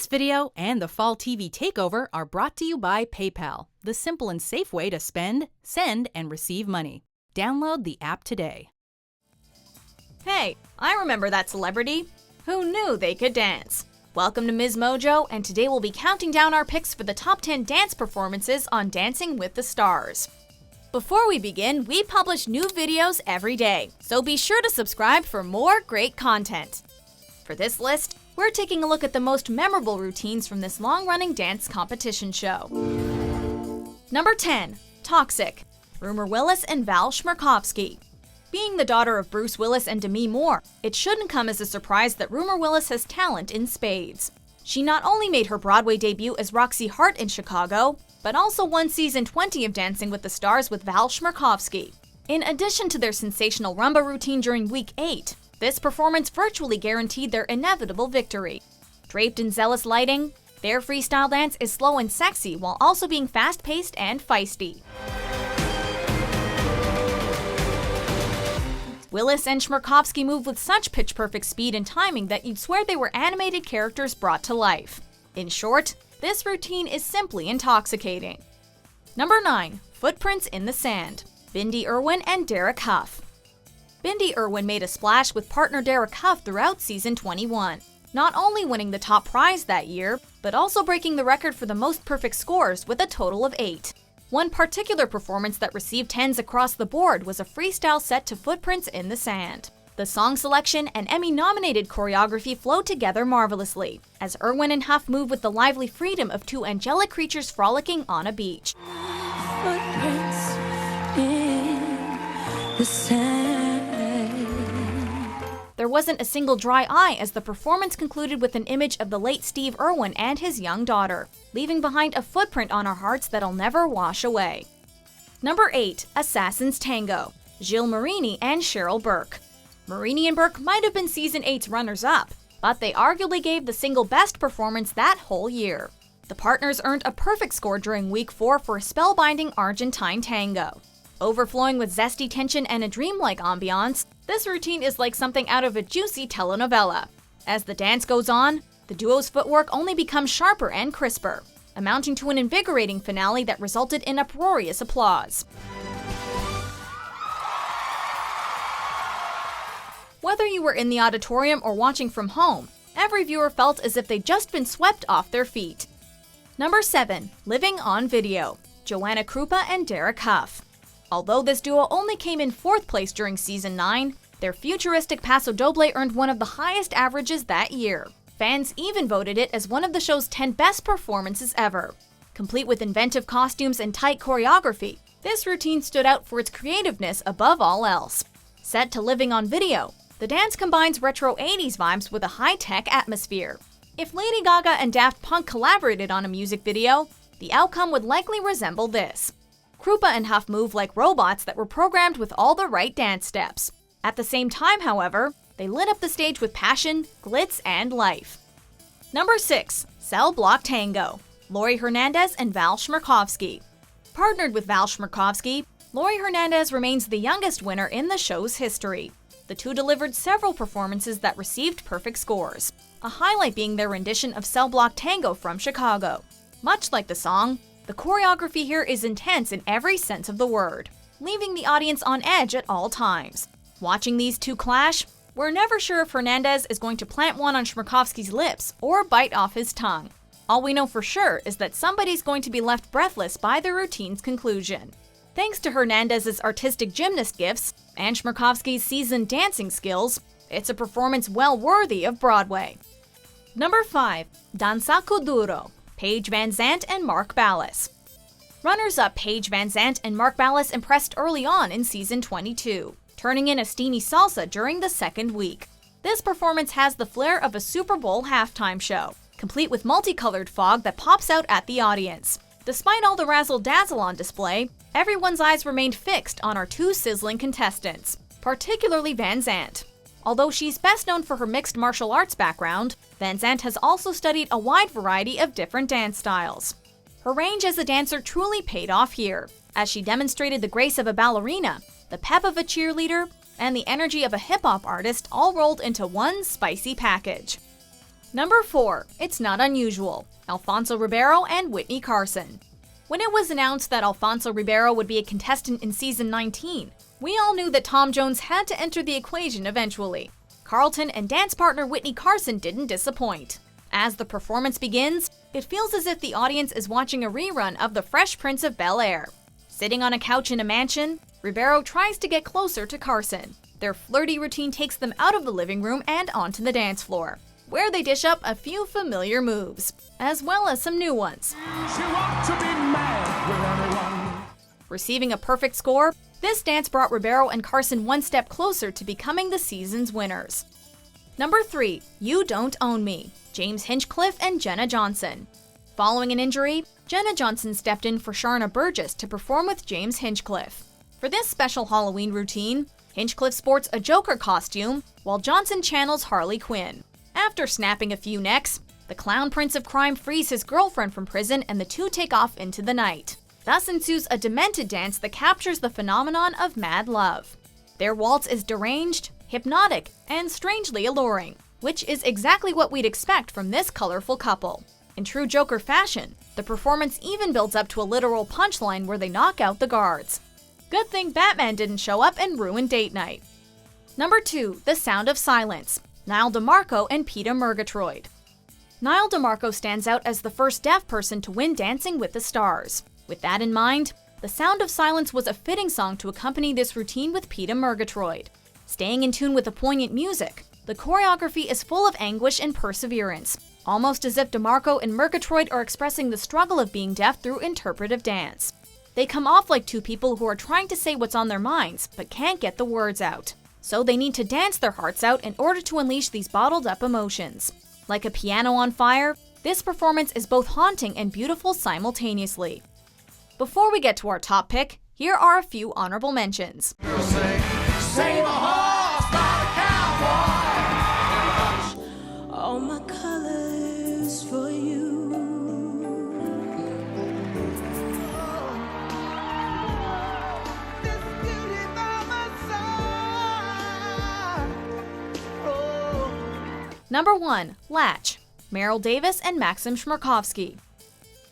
This video and the Fall TV Takeover are brought to you by PayPal, the simple and safe way to spend, send, and receive money. Download the app today. Hey, I remember that celebrity. Who knew they could dance? Welcome to MsMojo, and today we'll be counting down our picks for the top 10 dance performances on Dancing with the Stars. Before we begin, we publish new videos every day, so be sure to subscribe for more great content. For this list, we're taking a look at the most memorable routines from this long-running dance competition show. Number 10. Toxic. Rumer, Willis, and Val Chmerkovskiy. Being the daughter of Bruce Willis and Demi Moore, it shouldn't come as a surprise that Rumer Willis has talent in spades. She not only made her Broadway debut as Roxy Hart in Chicago, but also won season 20 of Dancing with the Stars with Val Chmerkovskiy. In addition to their sensational rumba routine during week 8, this performance virtually guaranteed their inevitable victory. Draped in zealous lighting, their freestyle dance is slow and sexy while also being fast-paced and feisty. Willis and Chmerkovskiy move with such pitch-perfect speed and timing that you'd swear they were animated characters brought to life. In short, this routine is simply intoxicating. Number 9. Footprints in the Sand. Bindi Irwin and Derek Hough. Bindi Irwin made a splash with partner Derek Hough throughout season 21, not only winning the top prize that year, but also breaking the record for the most perfect scores with a total of 8. One particular performance that received 10s across the board was a freestyle set to Footprints in the Sand. The song selection and Emmy-nominated choreography flow together marvelously, as Irwin and Hough move with the lively freedom of two angelic creatures frolicking on a beach. Footprints in the sand. There wasn't a single dry eye as the performance concluded with an image of the late Steve Irwin and his young daughter, leaving behind a footprint on our hearts that'll never wash away. Number 8. Assassin's Tango. Gilles, Marini, and Cheryl Burke. Marini and Burke might have been season 8's runners-up, but they arguably gave the single best performance that whole year. The partners earned a perfect score during week 4 for a spellbinding Argentine tango. Overflowing with zesty tension and a dreamlike ambiance, this routine is like something out of a juicy telenovela. As the dance goes on, the duo's footwork only becomes sharper and crisper, amounting to an invigorating finale that resulted in uproarious applause. Whether you were in the auditorium or watching from home, every viewer felt as if they'd just been swept off their feet. Number 7. Living on Video. Joanna, Krupa, and Derek Hough. Although this duo only came in 4th place during season 9, their futuristic Paso Doble earned one of the highest averages that year. Fans even voted it as one of the show's 10 best performances ever. Complete with inventive costumes and tight choreography, this routine stood out for its creativeness above all else. Set to Living on Video, the dance combines retro 80s vibes with a high-tech atmosphere. If Lady Gaga and Daft Punk collaborated on a music video, the outcome would likely resemble this. Krupa and Hough move like robots that were programmed with all the right dance steps. At the same time, however, they lit up the stage with passion, glitz, and life. Number 6. Cell Block Tango. Laurie Hernandez and Val Chmerkovskiy. Partnered with Val Chmerkovskiy, Laurie Hernandez remains the youngest winner in the show's history. The two delivered several performances that received perfect scores, a highlight being their rendition of Cell Block Tango from Chicago. Much like the song, the choreography here is intense in every sense of the word, leaving the audience on edge at all times. Watching these two clash, we're never sure if Hernandez is going to plant one on Chmerkovskiy's lips or bite off his tongue. All we know for sure is that somebody's going to be left breathless by the routine's conclusion. Thanks to Hernandez's artistic gymnast gifts and Chmerkovskiy's seasoned dancing skills, it's a performance well worthy of Broadway. Number 5. Danza Kuduro. Paige Van Zandt and Mark Ballas. Runners-up Paige Van Zandt and Mark Ballas impressed early on in season 22, turning in a steamy salsa during the 2nd week. This performance has the flair of a Super Bowl halftime show, complete with multicolored fog that pops out at the audience. Despite all the razzle-dazzle on display, everyone's eyes remained fixed on our two sizzling contestants, particularly Van Zandt. Although she's best known for her mixed martial arts background, Van Zandt has also studied a wide variety of different dance styles. Her range as a dancer truly paid off here, as she demonstrated the grace of a ballerina, the pep of a cheerleader, and the energy of a hip-hop artist all rolled into one spicy package. Number 4. It's Not Unusual, Alfonso Ribeiro and Witney Carson. When it was announced that Alfonso Ribeiro would be a contestant in Season 19, we all knew that Tom Jones had to enter the equation eventually. Carlton and dance partner Witney Carson didn't disappoint. As the performance begins, it feels as if the audience is watching a rerun of The Fresh Prince of Bel-Air. Sitting on a couch in a mansion, Ribeiro tries to get closer to Carson. Their flirty routine takes them out of the living room and onto the dance floor, where they dish up a few familiar moves, as well as some new ones. She wants to be mad with anyone. Receiving a perfect score, this dance brought Ribeiro and Carson one step closer to becoming the season's winners. Number 3. You Don't Own Me, James Hinchcliffe and Jenna Johnson. Following an injury, Jenna Johnson stepped in for Sharna Burgess to perform with James Hinchcliffe. For this special Halloween routine, Hinchcliffe sports a Joker costume, while Johnson channels Harley Quinn. After snapping a few necks, the clown prince of crime frees his girlfriend from prison and the two take off into the night. Thus ensues a demented dance that captures the phenomenon of mad love. Their waltz is deranged, hypnotic, and strangely alluring, which is exactly what we'd expect from this colorful couple. In true Joker fashion, the performance even builds up to a literal punchline where they knock out the guards. Good thing Batman didn't show up and ruin date night. Number 2. The Sound of Silence, Nyle DiMarco and Peta Murgatroyd. Nyle DiMarco stands out as the first deaf person to win Dancing with the Stars. With that in mind, The Sound of Silence was a fitting song to accompany this routine with Peta Murgatroyd. Staying in tune with the poignant music, the choreography is full of anguish and perseverance, almost as if DiMarco and Murgatroyd are expressing the struggle of being deaf through interpretive dance. They come off like two people who are trying to say what's on their minds, but can't get the words out. So they need to dance their hearts out in order to unleash these bottled-up emotions. Like a piano on fire, this performance is both haunting and beautiful simultaneously. Before we get to our top pick, here are a few honorable mentions. Save a horse, not a cowboy. All my colors for you. This beauty by my side. Oh. Number 1. Latch, Meryl Davis and Maksim Chmerkovskiy.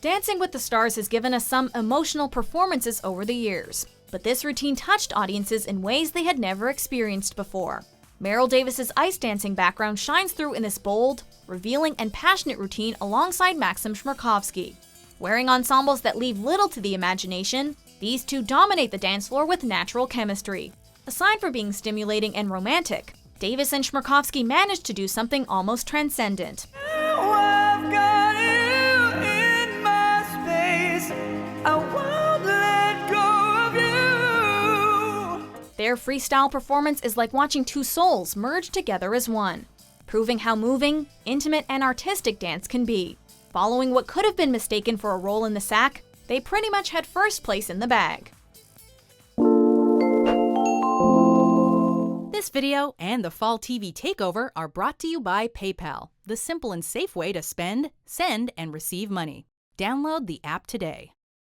Dancing with the Stars has given us some emotional performances over the years, but this routine touched audiences in ways they had never experienced before. Meryl Davis's ice dancing background shines through in this bold, revealing, and passionate routine alongside Maksim Chmerkovskiy. Wearing ensembles that leave little to the imagination, these two dominate the dance floor with natural chemistry. Aside from being stimulating and romantic, Davis and Chmerkovskiy managed to do something almost transcendent. Now I've got you in my space. I won't let go of you. Their freestyle performance is like watching two souls merge together as one, proving how moving, intimate, and artistic dance can be. Following what could have been mistaken for a roll in the sack, they pretty much had first place in the bag. This video and the Fall TV Takeover are brought to you by PayPal, the simple and safe way to spend, send, and receive money. Download the app today.